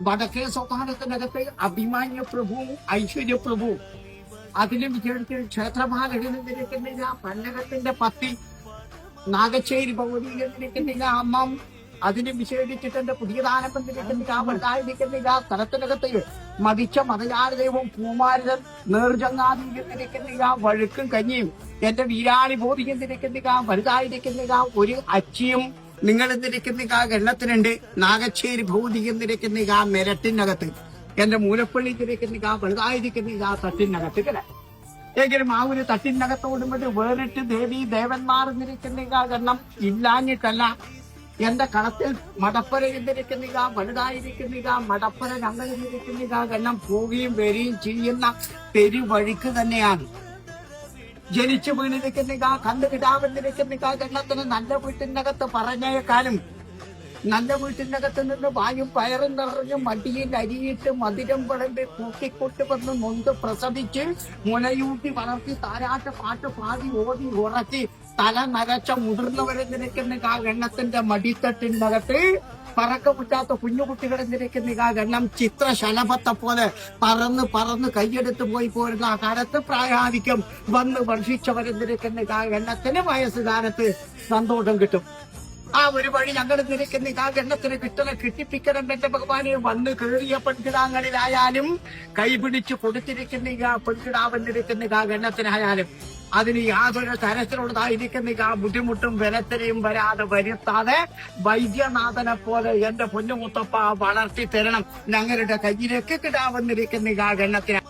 വടക്കേ സോപാനത്തിനകത്ത് അഭിമാന്യ പ്രഭുവും ഐശ്വര്യ പ്രഭുവും അതിലും വിചാരിച്ച് ക്ഷേത്രപാലകനെന്നിരിക്കുന്നില്ല, പല്ലകത്തിന്റെ പത്തി നാഗച്ചേരി ഭഗവതിയെന്നിരിക്കുന്നില്ല, അമ്മം അതിന് വിശേഷിച്ചിട്ട് എന്റെ പുതിയദാനം വന്നിരിക്കുന്നില്ല, വലുതായിരിക്കുന്നില്ല, സ്ഥലത്തിനകത്ത് മതിച്ച മതജാലദൈവം പൂമാരൻ നേർജങ്ങാതിരിക്കുന്നില്ല, വഴുക്കും കഞ്ഞിയും എന്റെ വീരാളി ബോധിക്കുന്നിരിക്കുന്നില്ല, വലുതായിരിക്കുന്നില്ല, ഒരു അച്ചിയും നിങ്ങൾ എന്തിരിക്കുന്നില്ല എണ്ണത്തിനുണ്ട്, നാഗച്ചേരി ഭൗതി എന്നിരിക്കുന്നില്ല മെരട്ടിനകത്ത്, എന്റെ മൂലപ്പള്ളി തിരിക്കുന്നില്ല, വലുതായിരിക്കുന്നില്ല തട്ടിനകത്ത് കിട. എങ്കിലും ആ ഒരു തട്ടിനകത്തോടുമ്പോൾ വേറിട്ട് ദേവി ദേവന്മാർ എന്നിരിക്കുന്നില്ല എണ്ണം ഇല്ലാഞ്ഞിട്ടല്ല. എന്റെ കളത്തിൽ മടപ്പര എന്നിരിക്കുന്നില്ല, വലുതായിരിക്കുന്നില്ല, മടപ്പര ഞങ്ങളിരിക്കുന്നില്ല എണ്ണം പോവുകയും വരികയും ചെയ്യുന്ന പെരുവഴിക്ക് തന്നെയാണ്. ജനിച്ചു വീണിരിക്കുന്നില്ല, കണ്ടു കിടാവെന്നിരിക്കുന്നില്ല എണ്ണത്തിന് നല്ല വീട്ടിനകത്ത് പറഞ്ഞേക്കാനും, നല്ല വീട്ടിനകത്ത് നിന്ന് വായും പയറും നിറഞ്ഞ് മടിയിൽ അരിയിട്ട് മധുരം വിളമ്പി കൂട്ടിക്കൊട്ട് വന്ന് നൊന്ത് പ്രസവിച്ച് മുലയൂട്ടി വളർത്തി താരാട്ട് പാട്ട് പാടി ഓടി ഉറക്കി തല നരച്ച മുതിർന്നവരെ നിരക്കുന്ന എണ്ണത്തിന്റെ മടിത്തട്ടിനകത്ത് പറക്ക വിട്ടാത്ത കുഞ്ഞുകുട്ടികളെ നിരക്കുന്ന എണ്ണം ചിത്രശലഭത്തെ പോലെ പറന്ന് പറന്ന് കൈയെടുത്ത് പോയി പോരുന്ന ആ കാലത്ത് പ്രായാധിക്യം വന്ന് വർഷിച്ചവരെ നിരക്കുന്ന എണ്ണത്തിന് വയസ്സുകാലത്ത് സന്തോഷം കിട്ടും. ആ ഒരു വഴി ഞങ്ങൾ നിരക്കുന്ന ആ എണ്ണത്തിന് കിട്ടിപ്പിക്കണം എന്റെ ഭഗവാനെ. വന്ന് കയറിയ പെൺകിടാങ്ങളിലായാലും കൈപിടിച്ച് കൊടുത്തിരിക്കുന്ന പെൺകിടാവെന്നിരിക്കുന്ന ആ എണ്ണത്തിനായാലും അതിന് യാതൊരു തരത്തിലുള്ളതായിരിക്കുന്ന ആ ബുദ്ധിമുട്ടും വിലത്തിനെയും വരാതെ വരുത്താതെ വൈദ്യനാഥനെ പോലെ എന്റെ പൊന്നുമുത്തപ്പ വളർത്തി തരണം. ഞങ്ങളുടെ കയ്യിലേക്ക് കിടാവെന്നിരിക്കുന്ന ആ എണ്ണത്തിന്.